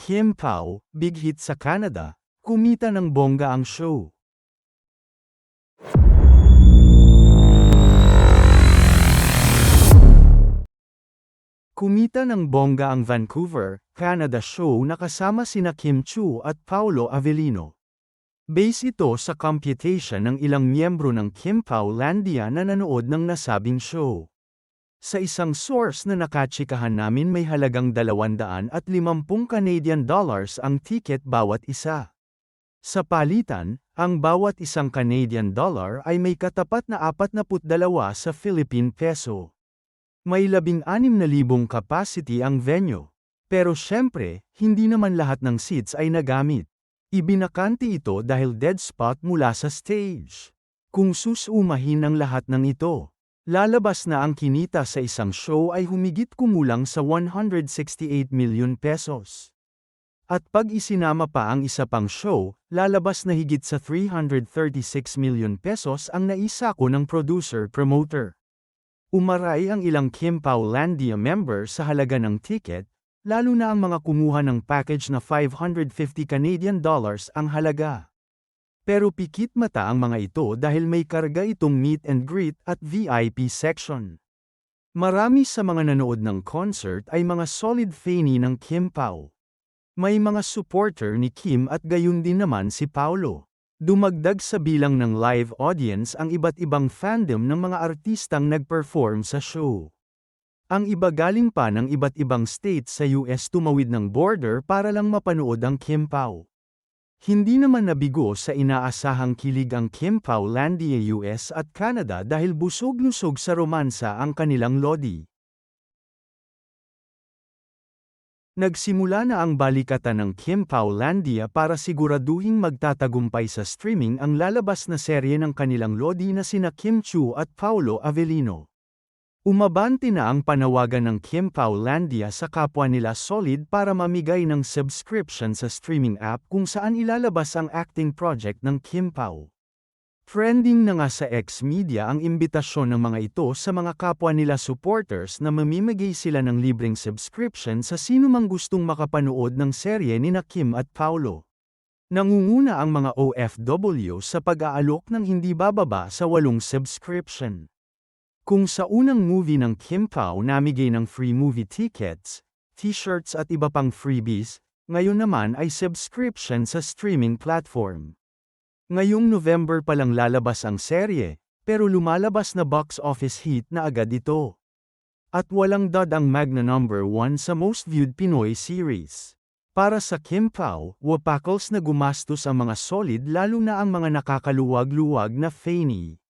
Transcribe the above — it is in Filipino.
Kim Pao, big hit sa Canada, kumita ng bongga ang show. Kumita ng bongga ang Vancouver, Canada show na kasama sina Kim Chiu at Paolo Avellino. Base ito sa computation ng ilang miyembro ng Kim Pao Landia na nanood ng nasabing show. Sa isang source na nakatsikahan namin may halagang 250 Canadian dollars ang ticket bawat isa. Sa palitan, ang bawat isang Canadian dollar ay may katapat na 42 sa Philippine peso. May 16,000 capacity ang venue. Pero syempre, hindi naman lahat ng seats ay nagamit. Ibinakante ito dahil dead spot mula sa stage. Kung susumahin ang lahat ng ito, lalabas na ang kinita sa isang show ay humigit kumulang sa 168 million pesos. At pag isinama pa ang isa pang show, lalabas na higit sa 336 million pesos ang naisako ng producer-promoter. Umaray ang ilang Kim Pao Landia member sa halaga ng ticket, lalo na ang mga kumuha ng package na 550 Canadian dollars ang halaga. Pero pikit mata ang mga ito dahil may karga itong meet and greet at VIP section. Marami sa mga nanood ng concert ay mga solid fani ng Kim Pao. May mga supporter ni Kim at gayon din naman si Paolo. Dumagdag sa bilang ng live audience ang iba't ibang fandom ng mga artistang nag-perform sa show. Ang iba galing pa ng iba't ibang states sa US tumawid ng border para lang mapanood ang Kim Pao. Hindi naman nabigo sa inaasahang kilig ang Kim Pao Landia US at Canada dahil busog-lusog sa romansa ang kanilang lodi. Nagsimula na ang balikatan ng Kim Pao Landia para siguraduhing magtatagumpay sa streaming ang lalabas na serye ng kanilang lodi na sina Kim Chiu at Paolo Avellino. Umabante na ang panawagan ng Kim Pao Landia sa kapwa nila Solid para mamigay ng subscription sa streaming app kung saan ilalabas ang acting project ng Kim Pao. Trending na nga sa X-Media ang imbitasyon ng mga ito sa mga kapwa nila supporters na mamimigay sila ng libreng subscription sa sino mang gustong makapanood ng serye nina Kim at Paolo. Nangunguna ang mga OFW sa pag-aalok ng hindi bababa sa 8 subscription. Kung sa unang movie ng Kim Pao namigay ng free movie tickets, t-shirts at iba pang freebies, ngayon naman ay subscription sa streaming platform. Ngayong November pa lang lalabas ang serye, pero lumalabas na box office hit na agad ito. At walang dud ang Magna #1 sa most viewed Pinoy series. Para sa Kim Pao, wapakals na gumastos ang mga solid lalo na ang mga nakakaluwag-luwag na fani.